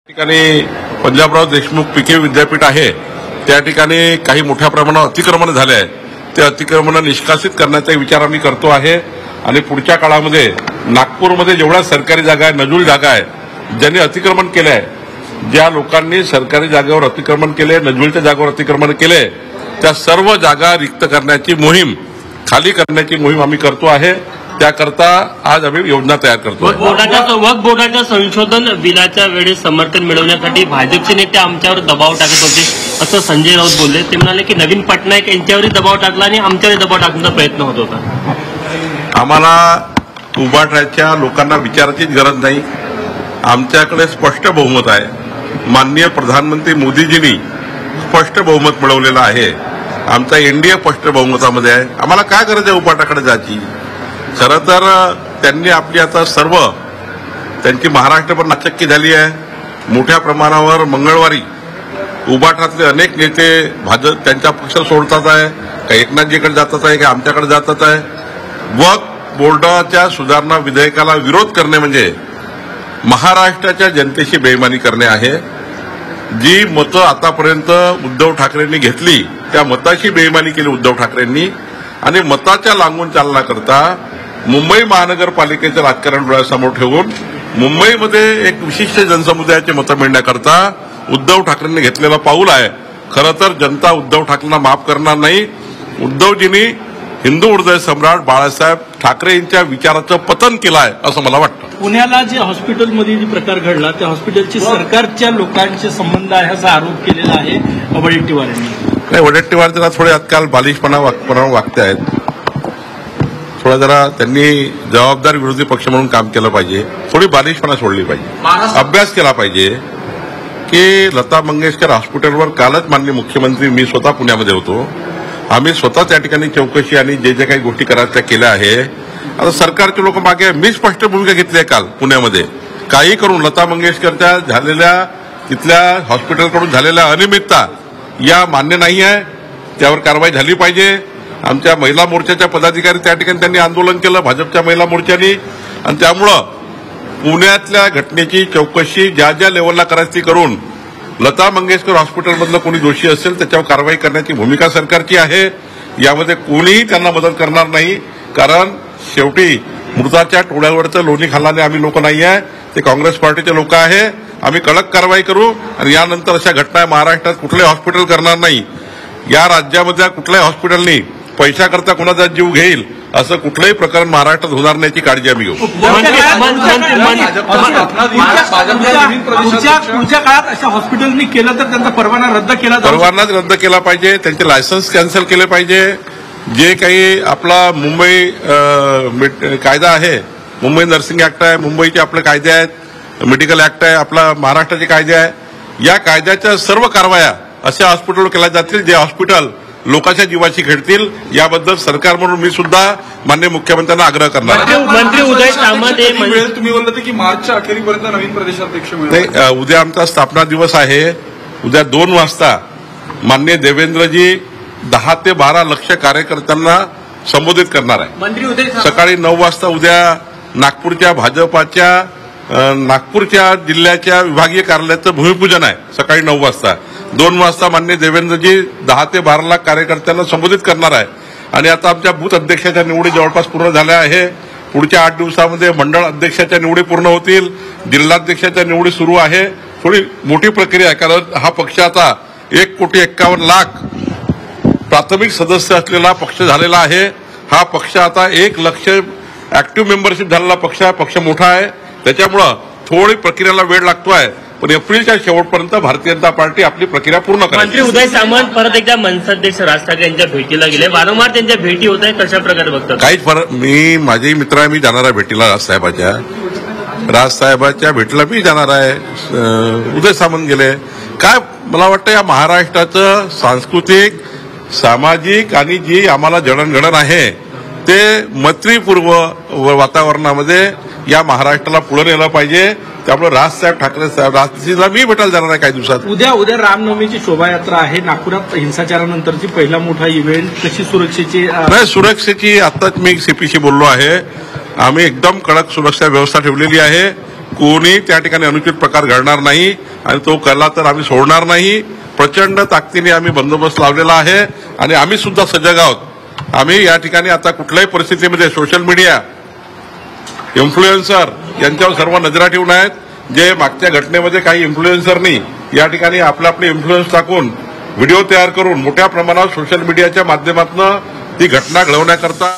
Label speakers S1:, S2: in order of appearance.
S1: ठिकाणी पंजाबराव देशमुख पीके विद्यापीठ आहे त्या ठिकाणी काही मोठ्या प्रमाणात अतिक्रमण झाले आहे. ते अतिक्रमण निष्कासित करण्याचा विचार आम्ही करतो आहे आणि पुढच्या काळामध्ये नागपूरमध्ये जेवढ्या सरकारी जागा आहे, नजूल जागा आहे, ज्यांनी अतिक्रमण केले आहे, ज्या लोकांनी सरकारी जागेवर अतिक्रमण केले, नजूलच्या जागेवर अतिक्रमण केले, त्या सर्व जागा रिक्त करण्याची मोहीम, खाली करण्याची मोहीम आम्ही करतो आहे. त्याकरता आज आम्ही योजना तयार करतो.
S2: वक्फ बोर्डाच्या संशोधन बिलाच्या वेळेस समर्थन मिळवण्यासाठी भाजपचे नेते आमच्यावर दबाव टाकत होते असं संजय राऊत बोलले. ते म्हणाले की नवीन पटनायक यांच्यावरही दबाव टाकला आणि आमच्यावर दबाव टाकण्याचा प्रयत्न होत होता.
S1: आम्हाला उभाटाच्या लोकांना विचारायचीच गरज नाही. आमच्याकडे स्पष्ट बहुमत आहे. माननीय प्रधानमंत्री मोदीजींनी स्पष्ट बहुमत मिळवलेलं आहे. आमचा एनडीए स्पष्ट बहुमतामध्ये आहे. आम्हाला काय गरज आहे उभाटाकडे जायची? खरं तर त्यांनी आपली आता सर्व त्यांची महाराष्ट्रभर नाचक्की झाली आहे. मोठ्या प्रमाणावर मंगळवारी उभाटातले अनेक नेते भाजप त्यांच्या पक्ष सोडतात आहे, काही एकनाथजीकडे जातात आहे, काही आमच्याकडे जातात आहे. वक्फ बोर्डाच्या सुधारणा विधेयकाला विरोध करणे म्हणजे महाराष्ट्राच्या जनतेशी बेईमानी करणे आहे. जी मतं आतापर्यंत उद्धव ठाकरेंनी घेतली त्या मताशी बेईमानी केली उद्धव ठाकरेंनी आणि मताच्या लागून चालण्याकरता मुंबई महानगरपालिकेचं राजकारण डोळ्यासमोर ठेवून मुंबईमध्ये एक विशिष्ट जनसमुदायाची मतं मिळण्याकरता उद्धव ठाकरेंनी घेतलेलं पाऊल आहे. खरं तर जनता उद्धव ठाकरेंना माफ करणार नाही. उद्धवजींनी हिंदू हृदय सम्राट बाळासाहेब ठाकरे यांच्या विचाराचं पतन केलं आहे असं मला वाटतं.
S3: पुण्याला जे हॉस्पिटलमध्ये जे प्रकार घडला त्या हॉस्पिटलची सरकारच्या लोकांचे संबंध आहे असा आरोप केलेला आहे वडेट्टीवारांनी.
S1: नाही, वडेट्टीवार जरा थोडे आजकाल बालिशपणा वागते आहेत. थोडा जरा त्यांनी जबाबदार विरोधी पक्ष म्हणून काम केलं पाहिजे. थोडी बालिशपणा सोडली पाहिजे. अभ्यास केला पाहिजे की लता मंगेशकर हॉस्पिटलवर कालच माननीय मुख्यमंत्री मी स्वतः पुण्यामध्ये होतो. आम्ही स्वतः त्या ठिकाणी चौकशी आणि जे काही गोष्टी करायच्या केल्या आहे. आता सरकारचे लोक मागे मी स्पष्ट भूमिका घेतली आहे काल पुण्यामध्ये. काही करून लता मंगेशकरच्या झालेल्या तिथल्या हॉस्पिटलकडून झालेल्या अनियमितता या मान्य नाही आहे. त्यावर कारवाई झाली पाहिजे. आमच्या महिला मोर्चाच्या पदाधिकारी त्या ठिकाणी त्यांनी आंदोलन केलं भाजपच्या महिला मोर्चानी आणि त्यामुळं पुण्यातल्या घटनेची चौकशी ज्या ज्या लेवलला करायची करून लता मंगेशकर हॉस्पिटलमधलं कोणी दोषी असेल त्याच्यावर कारवाई करण्याची भूमिका सरकारची आहे. यामध्ये कोणीही त्यांना मदत करणार नाही. कारण शेवटी मृताच्या टोळ्यावरचं लोणी खाल्ल्याने आम्ही लोक नाही आहे. ते काँग्रेस पार्टीचे लोक आहे. आम्ही कडक कारवाई करू आणि यानंतर अशा घटना महाराष्ट्रात कुठलंही हॉस्पिटल करणार नाही. या राज्यामधल्या कुठल्याही हॉस्पिटलनी पैशाकरता कोणाचा जीव घेईल असं कुठलंही प्रकरण महाराष्ट्रात होणार नाही काळजी आम्ही घेऊ.
S3: पुढच्या काळात अशा हॉस्पिटलनी केलं तर त्यांचा परवाना रद्द केला
S1: परवानाच रद्द केला पाहिजे. त्यांचे लायसन्स कॅन्सल केले पाहिजे. जे काही आपला मुंबई कायदा आहे, मुंबई नर्सिंग ऍक्ट आहे, मुंबईचे आपले कायदे आहेत, मेडिकल ऍक्ट आहे, आपला महाराष्ट्राचे कायदे आहे, या कायद्याच्या सर्व कारवाया अशा हॉस्पिटलवर केल्या जातील जे हॉस्पिटल लोकांच्या जीवाशी खेळतील. याबद्दल सरकार म्हणून मी सुद्धा माननीय मुख्यमंत्र्यांना आग्रह करणार आहे.
S2: मंत्री उदय सामंत
S4: तुम्ही बोलला की मार्चच्या अखेरीपर्यंत नवीन प्रदेशाध्यक्ष
S1: नाही, उद्या आमचा स्थापना दिवस आहे. उद्या 2 वाजता माननीय देवेंद्रजी 10 ते 12 लक्ष कार्यकर्त्यांना संबोधित करणार आहे. सकाळी 9 वाजता उद्या नागपूरच्या भाजपाच्या नागपूरच्या जिल्ह्याच्या विभागीय कार्यालयाचं भूमिपूजन आहे सकाळी 9 वाजता. 2 वाजता माननीय देवेंद्रजी 10 ते 12 लाख कार्यकर्त्यांना संबोधित करणार आहे. आणि आता आमच्या बूथ अध्यक्षाच्या निवडी जवळपास पूर्ण झाल्या आहे. पुढच्या 8 दिवसामध्ये मंडळ अध्यक्षाच्या निवडी पूर्ण होतील. जिल्हाध्यक्षाच्या निवडी सुरू आहे. थोडी मोठी प्रक्रिया आहे कारण हा पक्ष आता 1,51,00,000 प्राथमिक सदस्य असलेला पक्ष झालेला आहे. हा पक्ष आता 1 लाख ऍक्टिव्ह मेंबरशिप झालेला पक्ष आहे. पक्ष मोठा आहे. त्याच्यामुळं थोडी प्रक्रियेला वेळ लागतो आहे. पण एप्रिलच्या शेवटपर्यंत भारतीय जनता पार्टी आपली प्रक्रिया पूर्ण करेल.
S2: मंत्री उदय सामंत परत एकदा मनसेअध्यक्ष राज ठाकरे यांच्या भेटीला गेले. वारंवार त्यांच्या भेटी होत आहेत. कशा प्रकारे बघतात?
S1: काहीच फरक. माझे मित्र आहे. मी जाणार आहे भेटीला राजसाहेबाच्या भेटीला मी जाणार आहे. उदय सामंत गेले. काय मला वाटतं या महाराष्ट्राचं सांस्कृतिक सामाजिक आणि जी आम्हाला जडणघडण आहे ते मैत्रीपूर्व वातावरणामध्ये या महाराष्ट्राला पुढे नेलं पाहिजे. त्यामुळे राजसाहेब ठाकरे साहेब राजला मी भेटायला जाणार आहे काही दिवसात.
S3: उद्या रामनवमीची शोभायात्रा आहे. नागपुरात हिंसाचारानंतरची पहिला मोठा इव्हेंट. कशी सुरक्षेची?
S1: नाही, सुरक्षेची आताच मी सीपीशी बोललो आहे. आम्ही एकदम कडक सुरक्षा व्यवस्था ठेवलेली आहे. कोणी त्या ठिकाणी अनुचित प्रकार घडणार नाही आणि तो केला तर आम्ही सोडणार नाही. प्रचंड ताकदीने आम्ही बंदोबस्त लावलेला आहे आणि आम्ही सुद्धा सजग आहोत. आम्ही या ठिकाणी आता कुठल्याही परिस्थितीमध्ये सोशल मीडिया इन्फ्लुएन्सर यांच्यावर सर्व नजरा ठेवून आहेत. जे मागच्या घटनेमध्ये काही इन्फ्लुएन्सरनी या ठिकाणी आपले इन्फ्लुएन्स टाकून व्हिडिओ तयार करून मोठ्या प्रमाणावर सोशल मीडियाच्या माध्यमातून ती घटना घडवण्याकरता